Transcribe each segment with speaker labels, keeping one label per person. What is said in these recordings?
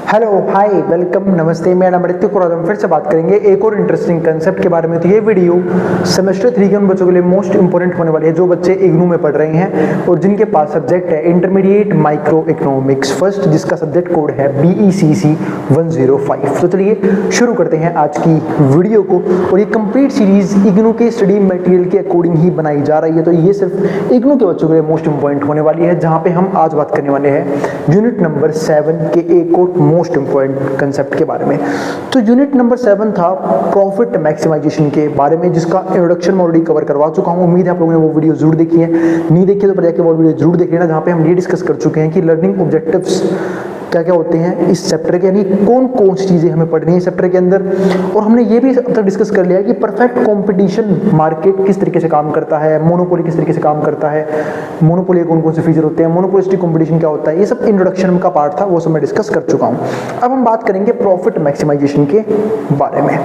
Speaker 1: Hello hi welcome नमस्ते, मेरा नाम ऋतिक और आज हम फिर से बात करेंगे एक और इंटरेस्टिंग कंसेप्ट के बारे में। तो ये वीडियो सेमेस्टर 3 के उन बच्चों के लिए मोस्ट इंपोर्टेंट होने वाली है जो बच्चे इग्नू में पढ़ रहे हैं और जिनके पास सब्जेक्ट है इंटरमीडिएट माइक्रो इकोनॉमिक्स फर्स्ट, जिसका सब्जेक्ट कोड है BECC 105। तो चलिए शुरू करते हैं आज की वीडियो को। और ये कंप्लीट सीरीज इग्नू के स्टडी मटेरियल के अकॉर्डिंग ही बनाई जा रही है, तो ये सिर्फ इग्नू के बच्चों के लिए मोस्ट इंपोर्टेंट होने वाली है, जहाँ पे हम आज बात करने वाले हैं यूनिट नंबर 7 के एक और मोस्ट इंपॉर्टेंट कंसेप्ट के बारे में। तो यूनिट नंबर 7 था प्रॉफिट मैक्सिमाइजेशन के बारे में, जिसका इंट्रोडक्शन मैं ऑलरेडी कवर करवा चुका हूं। उम्मीद है आप लोगों ने वो वीडियो जरूर देखी है, नहीं देखी तो पर जाके वो वीडियो जरूर देख लेना, जहां पे हम ये डिस्कस कर चुके हैं कि लर्निंग ऑब्जेक्टिव्स क्या क्या होते हैं इस चैप्टर के, यानी कौन कौन सी चीजें हमें पढ़नी है इस चैप्टर के अंदर। और हमने ये भी अब तक डिस्कस कर लिया कि परफेक्ट कंपटीशन मार्केट किस तरीके से काम करता है, मोनोपोली किस तरीके से काम करता है, मोनोपोली कौन कौन से फीचर होते हैं, मोनोपोलिस्टिक कंपटीशन क्या होता है, ये सब इंट्रोडक्शन का पार्ट था, वो सब मैं डिस्कस कर चुका हूँ। अब हम बात करेंगे प्रॉफिट मैक्सिमाइजेशन के बारे में,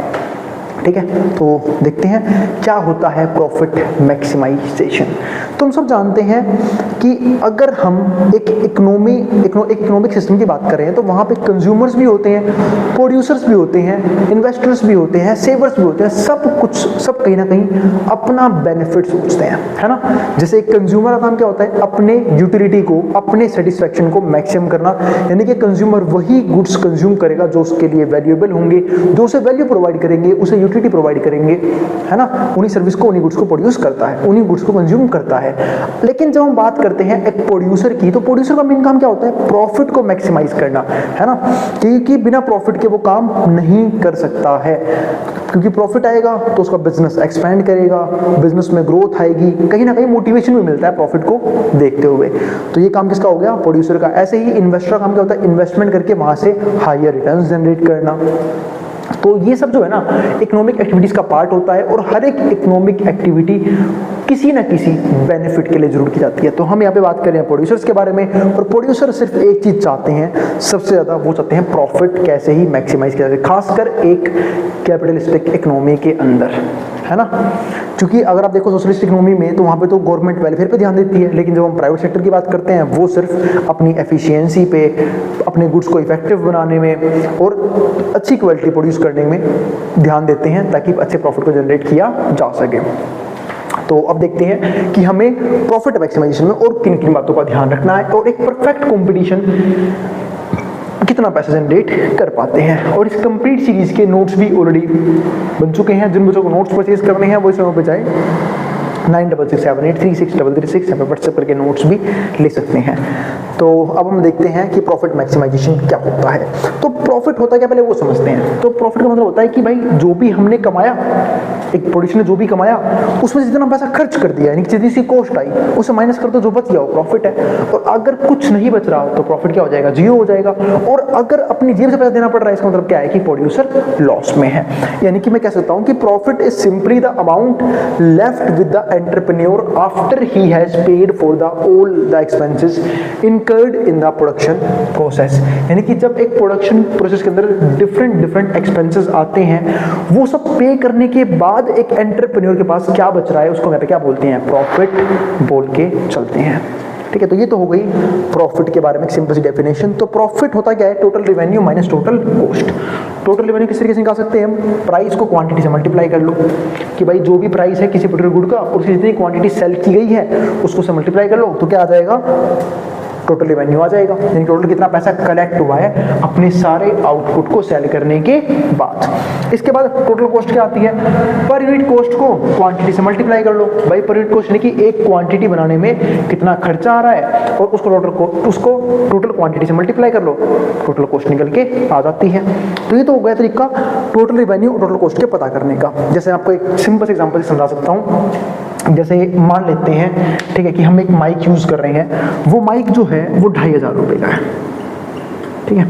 Speaker 1: ठीक है। तो देखते हैं क्या होता है प्रॉफिट मैक्सिमाइजेशन। तो हम सब जानते हैं कि अगर हम एक इकोनॉमिक सिस्टम की बात कर रहे हैं तो वहाँ पे कंज्यूमर्स भी होते हैं, प्रोड्यूसर्स भी होते हैं, इन्वेस्टर्स भी होते हैं, सेवर्स भी होते हैं, सब कहीं ना कहीं अपना बेनिफिट सोचते हैं, है ना। जैसे एक कंज्यूमर का काम क्या होता है, अपने यूटिलिटी को, अपने सेटिस्फेक्शन को मैक्सिमम करना, यानी कि कंज्यूमर वही गुड्स कंज्यूम करेगा जो उसके लिए वैल्यूएबल होंगे, जो उसे वैल्यू प्रोवाइड करेंगे, उसे यूटिलिटी प्रोवाइड करेंगे, है ना। उन्हीं सर्विस को, उन्हीं गुड्स को प्रोड्यूस करता है, उन्हीं गुड्स को कंज्यूम करता है। लेकिन जब हम बात करते हैं एक प्रोड्यूसर की, तो प्रोड्यूसर का मेन काम क्या होता है, प्रॉफिट को मैक्सिमाइज करना, है ना। क्योंकि बिना प्रॉफिट के वो काम नहीं कर सकता है, क्योंकि प्रॉफिट आएगा तो उसका बिजनेस एक्सपेंड करेगा, बिजनेस में ग्रोथ आएगी, कहीं ना कहीं मोटिवेशन भी मिलता है प्रॉफिट को देखते हुए। तो ये काम किसका हो गया, प्रोड्यूसर का। ऐसे ही इन्वेस्टर का काम क्या होता है, इन्वेस्टमेंट करके वहां से हायर रिटर्न्स जनरेट करना। तो ये सब जो है ना इकोनॉमिक एक्टिविटीज का पार्ट होता है, और हर एक इकोनॉमिक एक्टिविटी किसी ना किसी बेनिफिट के लिए जरूर की जाती है। तो हम यहाँ पे बात कर रहे हैं प्रोड्यूसर्स के बारे में, और प्रोड्यूसर सिर्फ एक चीज चाहते हैं सबसे ज्यादा, वो चाहते हैं प्रॉफिट कैसे ही मैक्सिमाइज किया जाए, खासकर एक कैपिटलिस्टिक इकोनॉमी के अंदर, है ना। क्योंकि अगर आप देखो सोशलिस्ट इकोनॉमी में तो वहाँ पे तो गवर्नमेंट वेलफेयर पे ध्यान देती है, लेकिन जब हम प्राइवेट सेक्टर की बात करते हैं वो सिर्फ अपनी एफिशिएंसी पे, अपने गुड्स को इफेक्टिव बनाने में और अच्छी क्वालिटी प्रोड्यूस करने में ध्यान देते हैं, ताकि अच्छे प्रॉफिट को जनरेट किया जा सके। तो अब देखते हैं कि हमें प्रॉफिट मैक्सिमाइजेशन में और किन किन बातों का ध्यान रखना है, और एक परफेक्ट कॉम्पिटिशन कितना पैसा जनरेट कर पाते हैं। और इस कंप्लीट सीरीज के नोट्स भी ऑलरेडी बन चुके हैं, जिन बच्चों को नोट्स परचेज करने हैं वो इस समय पे जाए 9667836336 यहाँ पे व्हाट्सएप करके नोट्स भी ले सकते हैं। तो अब हम देखते हैं कि प्रॉफिट मैक्सिमाइजेशन क्या होता है। तो प्रॉफिट होता है क्या, पहले वो समझते हैं। तो प्रॉफिट का मतलब होता है कि भाई जो भी हमने कमाया, एक प्रोड्यूसर ने जो भी कमाया उसमें जितना पैसा खर्च कर दिया, यानी जितनी सी कॉस्ट आई उसे माइनस कर दो, जो बच गया वो प्रॉफिट है। और अगर कुछ नहीं बच रहा तो प्रॉफिट क्या हो जाएगा, जीरो हो जाएगा। और अगर अपनी जेब से पैसा देना पड़ रहा है, इसका मतलब क्या है कि प्रोड्यूसर लॉस में है। यानी कि मैं कह सकता हूं कि profit is simply the amount left with the entrepreneur after he has paid for all the expenses incurred in the production process। यानी कि जब एक प्रोडक्शन प्रोसेस के अंदर डिफरेंट एक्सपेंसेस आते हैं, वो सब पे करने के बाद एक एंटरप्रेन्योर के पास क्या बच रहा है उसको क्या बोलते हैं, प्रॉफिट बोल के चलते हैं, ठीक है। तो ये तो हो गई प्रॉफिट के बारे में एक सिंपल सी डेफिनेशन। तो प्रॉफिट होता क्या है, total revenue minus total cost. Total revenue किस तरीके से निकाल सकते हैं हम, प्राइस को क्वांटिटी से मल्टीप्लाई कर लो, कि भाई जो भी प्राइस है किसी पर्टिकुलर गुड का, उसकी जितनी क्वांटिटी सेल की गई है उसको से मल्टीप्लाई कर लो, तो क्या आ जाएगा, टोटल रेवेन्यू आ जाएगा। यानी टोटल कितना पैसा कलेक्ट हुआ है अपने सारे आउटपुट को सेल करने के बाद। इसके बाद टोटल कॉस्ट क्या आती है, पर यूनिट कॉस्ट को क्वांटिटी से मल्टीप्लाई कर लो। भाई पर यूनिट कॉस्ट यानी कि एक क्वांटिटी बनाने में कितना खर्चा आ रहा है, और उसको टोटल क्वांटिटी से मल्टीप्लाई कर लो, टोटल कॉस्ट निकल के आ जाती है। तो ये तो हो गया तरीका टोटल रेवेन्यू और टोटल कॉस्ट के पता करने का। जैसे आपको एक सिंपल से एग्जांपल समझा सकता हूँ। जैसे मान लेते हैं, ठीक है, कि हम एक माइक यूज कर रहे हैं, वो माइक जो है वो 2500 रुपये का है, ठीक है।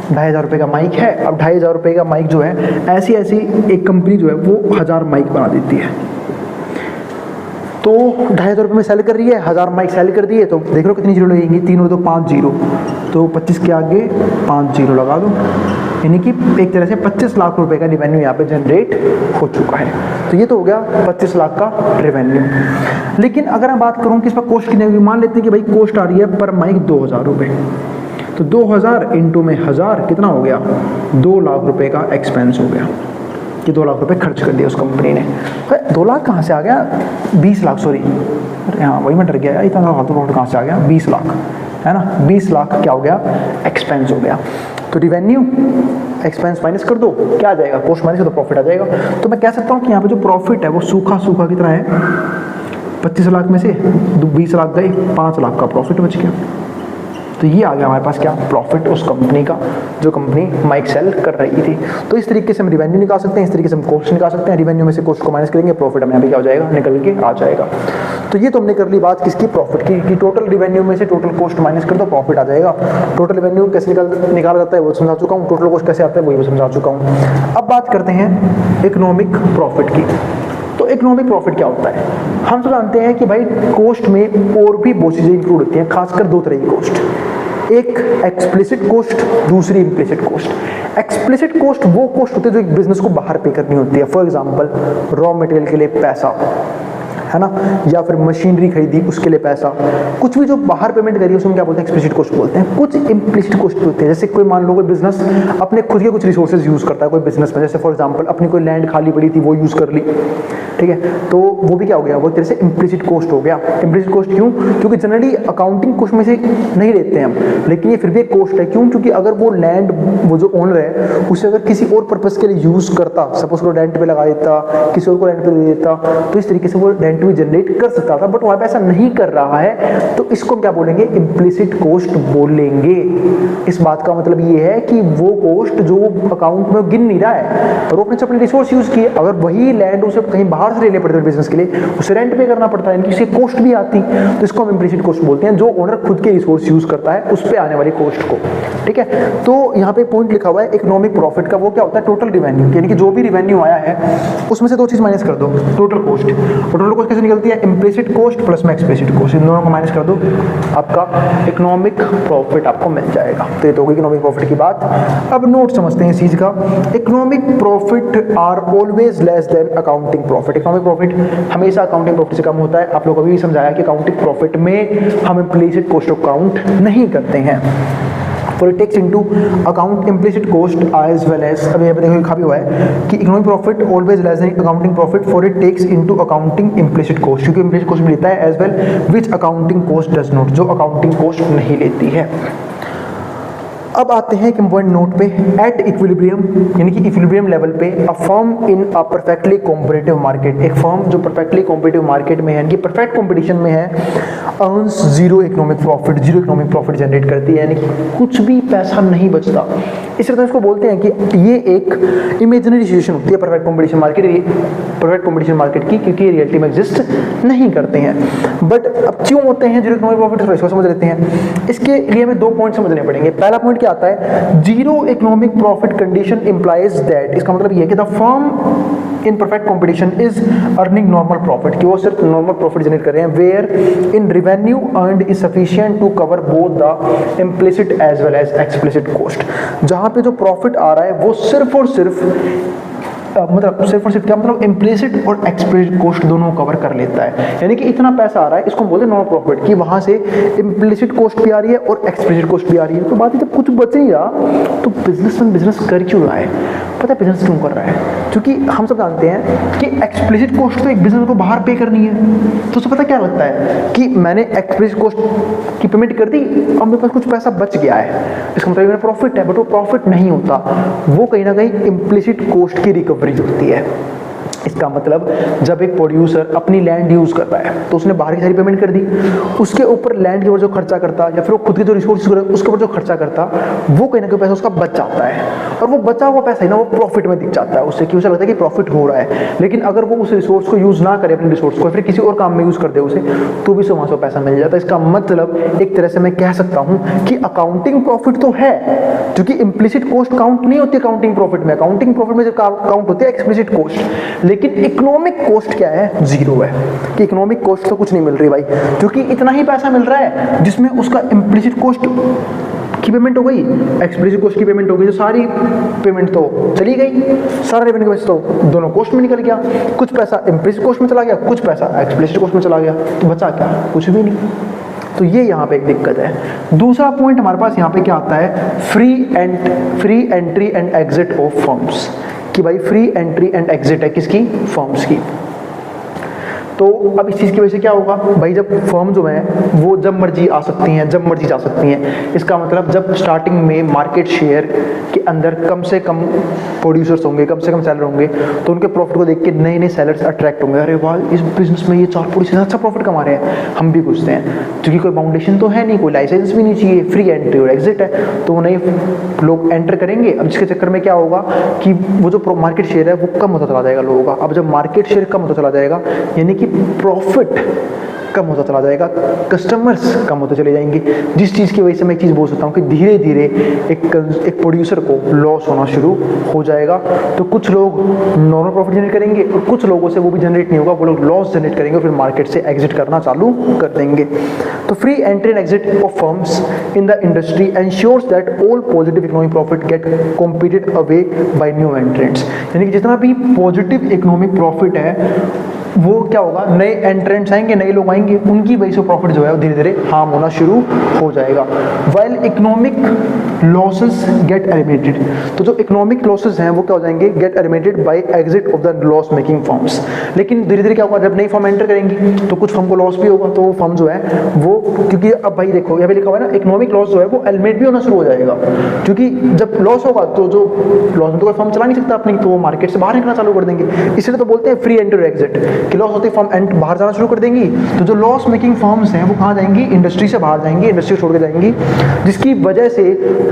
Speaker 1: 2500 रुपये का माइक है। अब 2500 रुपये का माइक जो है, ऐसी एक कंपनी जो है वो 1000 माइक बना देती है। तो 2500 रुपये में सेल कर रही है, 1000 माइक सेल कर दिए, तो देख लो कितनी जीरो लगेंगी, 3 और 2 5 जीरो, तो 25 के आगे 5 जीरो लगा दो, यानी कि एक तरह से 25 लाख रुपए का रेवेन्यू यहाँ पे जनरेट हो चुका है। तो ये तो हो गया 25 लाख का रेवेन्यू। लेकिन अगर मैं बात करूँ कि इस पर कॉस्ट कितनी होगी, मान लेते हैं कि भाई कॉस्ट आ रही है पर माइक 2000 रुपये, तो 2000 इंटू में 1000 कितना हो गया, 2 लाख रुपए का एक्सपेंस हो गया कि 2 लाख रुपए खर्च कर दिया उस कंपनी ने। 2 लाख कहाँ से आ गया, 20 लाख, सॉरी अरे हाँ वही मैं डर गया, इतना फालतू प्रॉफिट कहाँ से आ गया, 20 लाख है ना, 20 लाख क्या हो गया, एक्सपेंस हो गया। तो रिवेन्यू एक्सपेंस माइनस कर दो, क्या आ जाएगा, कॉस्ट माइनस कर दो, प्रॉफिट आ जाएगा। तो मैं कह सकता हूँ कि यहाँ पे जो प्रॉफिट है वो सूखा सूखा कितना है, 25 लाख में से 20 लाख गए, 5 लाख का प्रॉफिट बच गया। तो ये आ गया हमारे पास क्या, प्रॉफिट उस कंपनी का जो कंपनी माइक्सेल कर रही थी। तो इस तरीके से हम रिवेन्यू निकाल सकते हैं, इस तरीके से हम कॉस्ट निकाल सकते हैं। रिवेन्यू में से कॉस्ट को माइनस करेंगे, प्रॉफिट हमें यहाँ पे क्या हो जाएगा, निकल के आ जाएगा। तो ये तो हमने कर ली बात किसकी, प्रॉफिट की, कि टोटल रिवेन्यू में से टोटल कॉस्ट माइनस कर दो, प्रॉफिट आ जाएगा। टोटल रिवेन्यू कैसे निकाला जाता है वो समझा चुका हूँ, टोटल कॉस्ट कैसे आता है वही भी समझा चुका हूँ। अब बात करते हैं इकोनॉमिक प्रॉफिट की। तो इकोनॉमिक प्रॉफिट क्या होता है, हम तो जानते हैं कि भाई कोस्ट में और भी बहुत चीजें इंक्लूड होती हैं, खासकर 2 तरह की कोस्ट, एक एक्सप्लिसिट कोस्ट, दूसरी इम्प्लिसिट कोस्ट। एक्सप्लिसिट कोस्ट वो कोस्ट होती है जो एक बिजनेस को बाहर पे करनी होती है, फॉर एग्जांपल रॉ मटेरियल के लिए पैसा है ना, या फिर मशीनरी खरीदी उसके लिए पैसा, कुछ भी जो बाहर पेमेंट करी है उसमें क्या बोलते हैं, एक्सप्लिसिट कॉस्ट बोलते हैं। कुछ इम्प्लिसिट कॉस्ट होते हैं, जैसे कोई मान लो कोई बिजनेस अपने खुद के कुछ रिसोर्सेज यूज करता है कोई बिजनेस में, जैसे फॉर एग्जांपल अपनी कोई लैंड खाली पड़ी थी वो यूज कर ली, ठीक है, तो वो भी क्या हो गया, वो तरह से इम्प्लिसिट कॉस्ट हो गया। इम्प्लिसिट कॉस्ट क्यों, क्योंकि जनरली अकाउंटिंग कॉस्ट में से नहीं लेते हैं हम, लेकिन ये फिर भी एक कॉस्ट है। क्यों, क्योंकि अगर वो लैंड वो जो ओनर है उसे अगर किसी और पर्पस के लिए यूज करता, सपोज को रेंट पे लगा देता, किसी और को रेंट पे दे देता, तो इस तरीके से वो रेंट भी जनरेट कर सकता था, बट वहां पे ऐसा नहीं कर रहा है, तो इसको क्या बोलेंगे, इम्प्लिसिट कॉस्ट बोलेंगे। इस बात का मतलब ये है कि वो कॉस्ट जो अकाउंट में गिन नहीं रहा है, पर वो अपने अपने रिसोर्स यूज किए, अगर वही लैंड उसे कहीं बाहर से लेने पड़ते हैं बिजनेस के लिए, उसे रेंट पे करना पड़ता है, इनकी उसकी कॉस्ट भी आती, तो इसको हम इम्प्लिसिट कॉस्ट बोलते हैं, जो ओनर खुद के रिसोर्स यूज करता है उस पे आने वाली कॉस्ट को, ठीक है। तो यहाँ पे पॉइंट लिखा हुआ है इकोनॉमिक प्रॉफिट का, वो क्या होता है, टोटल रिवेन्यू, यानी कि जो भी रिवेन्यू आया है उसमें से 2 चीज माइनस कर दो, टोटल कॉस्ट। टोटल कॉस्ट कैसे निकलती है, इम्प्लिसिट कॉस्ट प्लस में एक्सप्लिसिट कॉस्ट, इन दोनों को माइनस कर दो, आपका इकोनॉमिक प्रॉफिट आपको मिल जाएगा। तो ये तो होगी इकोनॉमिक प्रॉफिट की बात। अब नोट समझते हैं इस चीज का, economic profit are always less than accounting profit. Economic profit हमेशा अकाउंटिंग प्रॉफिट से कम होता है। आप लोगों को भी समझाया कि अकाउंटिंग प्रॉफिट में हम इम्प्लिसिट कॉस्ट को काउंट नहीं करते हैं, for it takes into account implicit cost as well as, अब यहाँ पे देखो लिखा भी हुआ है कि economic profit always less than accounting profit for it takes into accounting implicit cost, क्योंकि implicit cost भी लेता है as well which accounting cost does not, जो accounting cost नहीं लेती है। अब आते हैं एक इम्पोर्टेंट नोट पे, एट इक्विलिब्रियम यानी कि इक्विलिब्रियम लेवल पे a firm in a perfectly competitive market, एक फर्म जो परफेक्टली कॉम्पिटिटिव मार्केट में है यानी कि परफेक्ट कॉम्पिटिशन में है, earns zero economic profit, zero economic profit generate करती है, यानी कि कुछ भी पैसा नहीं बचता। इस तरह से इसको बोलते हैं कि ये एक इमेजिनरी सिचुएशन होती है perfect competition market, perfect competition market की, क्योंकि रियलिटी में एग्जिस्ट नहीं करते हैं। बट अब क्यों होते हैं जीरो इकोनॉमिक प्रॉफिट, इसको समझ लेते हैं। इसके लिए हमें 2 पॉइंट समझने पड़ेंगे। पहला पॉइंट क्या आता है, zero economic profit condition implies that, इसका मतलब ये है कि the firm in perfect competition is earning normal profit, कि वो सिर्फ नॉर्मल प्रॉफिट जनरेट कर रहे हैं, wherein revenue earned is sufficient to cover both the implicit as well as explicit cost. जहां पे जो प्रॉफिट आ रहा है वो सिर्फ और सिर्फ मतलब सिर्फ और सिर्फ क्या मतलब इम्प्लिसिट और एक्सप्लिसिट कॉस्ट दोनों कवर कर लेता है, यानी कि इतना पैसा आ रहा है, इसको बोलते हैं नॉर्मल प्रॉफिट, कि वहां से इम्प्लिसिट कॉस्ट भी आ रही है और एक्सप्लिसिट कॉस्ट भी आ रही है। तो बात है जब कुछ बच नहीं रहा तो बिजनेसमैन बिजनेस कर क्यों रहा है, पता है बिजनेस क्यों कर रहा है, क्योंकि हम सब जानते हैं कि एक्सप्लिसिट कॉस्ट तो एक बिजनेस को बाहर पे करनी है। तो उसे पता क्या लगता है कि मैंने एक्सप्लिसिट कॉस्ट की पेमेंट कर दी, अब मेरे पास कुछ पैसा बच गया है, इसका मतलब मेरा प्रॉफिट है, बट वो प्रॉफिट नहीं होता, वो कहीं ना कहीं इम्प्लिसिट कॉस्ट की रिकवरी होती है। इसका मतलब जब एक प्रोड्यूसर अपनी लैंड यूज कर रहा है तो उसने बाहर की सारी पेमेंट कर दी, उसके ऊपर लैंड के ऊपर जो खर्चा करता या फिर वो खुद के जो रिसोर्स उसके ऊपर जो खर्चा करता, वो कहीं ना कहीं पैसा उसका बच जाता है, और वो बचा हुआ पैसा है ना वो प्रॉफिट में दिख जाता है उससे, कि उसे लगता है कि प्रॉफिट हो रहा है। लेकिन अगर वो उस रिसोर्स को यूज ना करे, अपने रिसोर्स को, फिर किसी और काम में यूज कर दे उसे, तो भी वहां से पैसा मिल जाता है। इसका मतलब एक तरह से मैं कह सकता हूं कि अकाउंटिंग प्रॉफिट तो है, क्योंकि इम्प्लिसिट कॉस्ट काउंट नहीं होती अकाउंटिंग प्रॉफिट में, अकाउंटिंग प्रॉफिट में जब काउंट होती है एक्सप्लिसिट कॉस्ट, लेकिन इकोनॉमिक कॉस्ट क्या है, जीरो है, कि इकोनॉमिक कॉस्ट तो कुछ नहीं मिल रही भाई, क्योंकि इतना ही पैसा मिल रहा है जिसमें उसका इम्प्लिसिट कॉस्ट की पेमेंट हो गई, एक्सप्लिसिट कॉस्ट की पेमेंट हो गई, जो सारी पेमेंट तो चली गई, सारा रेवेन्यू बच तो दोनों कॉस्ट में निकल गया, कुछ पैसा इम्प्लिसिट कॉस्ट में चला गया, कुछ पैसा एक्सप्लिसिट कॉस्ट में चला गया, तो बचा क्या, कुछ भी नहीं। तो ये यहाँ पे एक दिक्कत है। दूसरा पॉइंट हमारे पास यहाँ पे क्या आता है, free entry and exit of firms, कि भाई फ्री एंट्री एंड एग्जिट है किसकी, फर्म्स की। तो अब इस चीज़ की वजह से क्या होगा भाई, जब फर्म जो है वो जब मर्जी आ सकती हैं, जब मर्जी जा सकती हैं। इसका मतलब जब स्टार्टिंग में मार्केट शेयर के अंदर कम से कम प्रोड्यूसर्स होंगे, कम से कम सेलर होंगे, तो उनके प्रॉफिट को देख के नए नए सेलर्स अट्रैक्ट होंगे, अरे वाह इस बिजनेस में ये 4 प्रोड्यूसर अच्छा प्रॉफिट कमा रहे हैं, हम भी घुसते हैं। क्योंकि कोई फाउंडेशन तो है नहीं, कोई लाइसेंस भी नहीं चाहिए, फ्री एंट्री और एग्जिट है, तो नए लोग एंटर करेंगे। अब जिसके चक्कर में क्या होगा कि वो जो मार्केट शेयर है वो कम होता चला जाएगा लोगों का। अब जब मार्केट शेयर कम होता चला जाएगा यानी कि प्रॉफिट कम होता चला जाएगा, कस्टमर्स कम होते चले जाएंगे, जिस चीज़ की वजह से मैं एक चीज़ बोल सकता हूँ कि धीरे धीरे एक प्रोड्यूसर को लॉस होना शुरू हो जाएगा। तो कुछ लोग नॉर्मल प्रॉफिट जनरेट करेंगे और कुछ लोगों से वो भी जनरेट नहीं होगा, वो लोग लॉस जनरेट करेंगे और फिर मार्केट से एग्जिट करना चालू कर देंगे। तो free entry and exit of firms in the industry ensures that all positive economic profit get competed away by new entrants, यानी कि जितना भी पॉजिटिव इकोनॉमिक प्रॉफिट है वो क्या होगा, नए एंट्रेंट्स आएंगे, नए लोग आएंगे, उनकी वजह से प्रॉफिट जो है वो धीरे धीरे हार्म होना शुरू हो जाएगा। While economic losses get eliminated, तो जो इकोनॉमिक लॉसेस हैं वो क्या हो जाएंगे, get eliminated bye exit of the loss making firms. लेकिन धीरे धीरे क्या होगा, जब नई फर्म एंटर करेंगी तो कुछ फर्म को लॉस भी होगा, तो वो फर्म जो है वो, क्योंकि अब भाई देखो यहाँ पे लिखा हुआ है ना, इकोनॉमिक लॉस जो है वो एलिमिनेट भी होना शुरू हो जाएगा, क्योंकि जब लॉस होगा तो जो लॉस में तो कोई फर्म चला नहीं सकता अपनी, तो वो मार्केट से बाहर निकलना चालू कर देंगे। इसलिए तो बोलते हैं फ्री एंट्री और एग्जिट, कि लॉस होते फर्म एंड बाहर जाना शुरू कर देंगी, तो जो लॉस मेकिंग फर्म्स हैं वो कहाँ जाएंगी, इंडस्ट्री से बाहर जाएंगी, इंडस्ट्री छोड़ के जाएंगी, जिसकी वजह से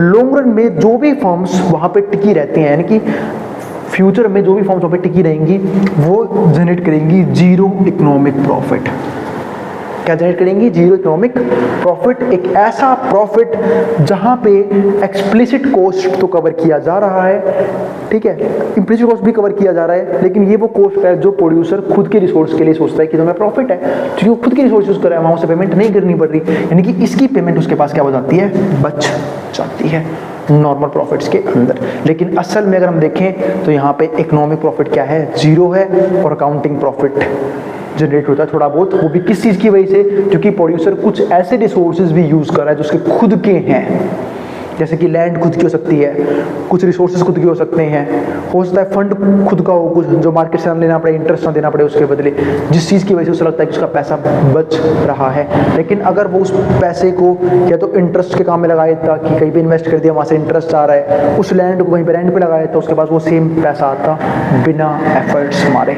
Speaker 1: लॉन्ग रन में जो भी फर्म्स वहाँ पे टिकी रहती हैं, यानी कि फ्यूचर में जो भी फर्म्स वहाँ पे टिकी रहेंगी वो जनरेट करेंगी जीरो इकोनॉमिक प्रॉफिट। क्या जनरेट करेंगी, जीरो इकोनॉमिक प्रॉफिट। एक ऐसा प्रॉफिट जहां पे एक्सप्लिसिट कॉस्ट तो कवर किया जा रहा है, ठीक है, इम्प्लिसिट कॉस्ट भी कवर किया जा रहा है, लेकिन ये वो कॉस्ट है जो प्रोड्यूसर खुद के रिसोर्स के लिए सोचता है कि तुम्हें प्रॉफिट है, क्योंकि वो खुद के रिसोर्स यूज कर रहा है, वहां से पेमेंट नहीं करनी पड़ रही, यानी कि इसकी पेमेंट उसके पास क्या हो जाती है, बच जाती है नॉर्मल प्रॉफिट्स के अंदर। लेकिन असल में अगर हम देखें तो यहाँ पे इकोनॉमिक प्रॉफिट क्या है, जीरो है, और अकाउंटिंग प्रॉफिट जनरेट होता है थोड़ा बहुत, वो भी किस चीज़ की वजह से, क्योंकि प्रोड्यूसर कुछ ऐसे रिसोर्सेज भी यूज़ कर रहा है जो उसके खुद के हैं, जैसे कि लैंड खुद की हो सकती है, कुछ रिसोर्सेज खुद के हो सकते हैं, हो सकता है फंड खुद का हो, कुछ जो मार्केट से ना लेना पड़े, इंटरेस्ट ना देना पड़े उसके बदले, जिस चीज़ की वजह से उसे लगता है कि उसका पैसा बच रहा है। लेकिन अगर वो उस पैसे को या तो इंटरेस्ट के काम में लगाए था कि कहीं पे इन्वेस्ट कर दिया, वहाँ से इंटरेस्ट आ रहा है, उस लैंड को कहीं पे रेंट पे लगाया था, उसके पास वो सेम पैसा आता बिना एफर्ट्स मारे।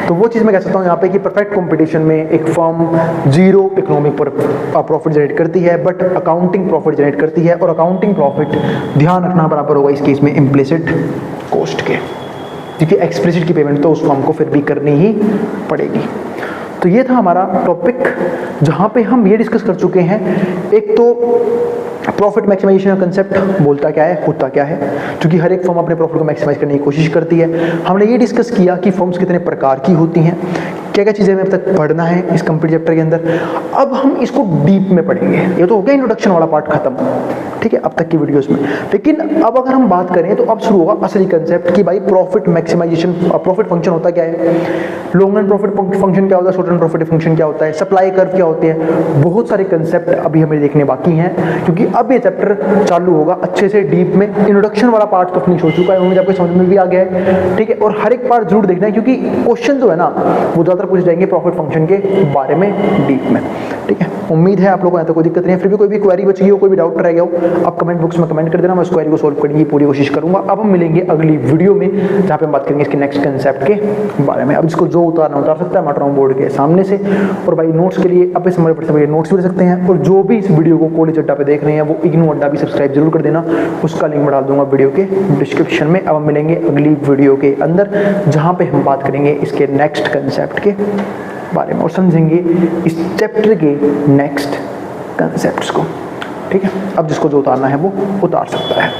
Speaker 1: तो वो चीज़ मैं कह सकता हूँ यहाँ पे कि परफेक्ट कंपटीशन में एक firm zero economic profit generate करती है, बट अकाउंटिंग प्रॉफिट जनरेट करती है, और अकाउंटिंग प्रॉफिट ध्यान रखना बराबर होगा इस केस में इम्प्लिसिट कॉस्ट के, क्योंकि एक्सप्लिसिट की पेमेंट तो उस फर्म को फिर भी करनी ही पड़ेगी। तो ये था हमारा टॉपिक जहाँ पे हम ये डिस्कस कर चुके हैं, एक तो प्रॉफिट मैक्सिमाइजेशन का कंसेप्ट बोलता क्या है, होता क्या है, क्योंकि हर एक फर्म अपने प्रॉफिट को मैक्सिमाइज करने की कोशिश करती है। हमने ये डिस्कस किया कि फर्म्स कितने प्रकार की होती हैं, क्या क्या चीज़ें हमें अब तक पढ़ना है इस कंप्लीट चैप्टर के अंदर। अब हम इसको डीप में पढ़ेंगे, ये तो हो गया इंट्रोडक्शन वाला पार्ट खत्म, ठीक है, अब तक की वीडियोस में। लेकिन अब अगर हम बात करें तो अब शुरू होगा असली कंसेप्ट कि भाई प्रॉफिट मैक्सिमाइजेशन, प्रॉफिट फंक्शन होता क्या है, लॉन्ग रन प्रॉफिट फंक्शन क्या होता है, शॉर्ट रन प्रॉफिट फंक्शन क्या होता है, सप्लाई कर्व क्या होते हैं, बहुत सारे कंसेप्ट अभी हमें देखने बाकी हैं, क्योंकि अब ये चैप्टर चालू होगा अच्छे से डीप में। इंट्रोडक्शन वाला पार्ट तो फिनिश हो चुका है, मुझे आपको समझ में भी आ गया है, ठीक है, और हर एक पार्ट जरूर देखना है, क्योंकि क्वेश्चन जो है ना वो ज़्यादातर पूछ जाएंगे प्रॉफिट फंक्शन के बारे में डीप में, ठीक है। उम्मीद है आप लोगों को यहाँ तक कोई दिक्कत नहीं है, फिर भी कोई भी क्वेरी बच गई हो, कोई भी डाउट रह गया हो, आप कमेंट बॉक्स में कमेंट कर देना, मैं उस क्वेरी को सोल्व करने की पूरी कोशिश करूंगा। अब हम मिलेंगे अगली वीडियो में जहाँ पे हम बात करेंगे इसके नेक्स्ट कंसेप्ट के बारे में। अब इसको जो उतारना उतार सकता है मार्कडाउन बोर्ड के सामने से, और भाई नोट्स के लिए अपने समय पर नोट्स भी ले सकते हैं, और जो भी इस वीडियो को कॉलेज अड्डा पे देख रहे हैं वो इग्नू अड्डा भी सब्सक्राइब जरूर कर देना, उसका लिंक मैं डाल दूंगा वीडियो के डिस्क्रिप्शन में। अब हम मिलेंगे अगली वीडियो के अंदर जहाँ पे हम बात करेंगे इसके नेक्स्ट कंसेप्ट के बारे में और समझेंगे इस चैप्टर के नेक्स्ट कंसेप्ट्स को, ठीक है। अब जिसको जो उतारना है वो उतार सकता है।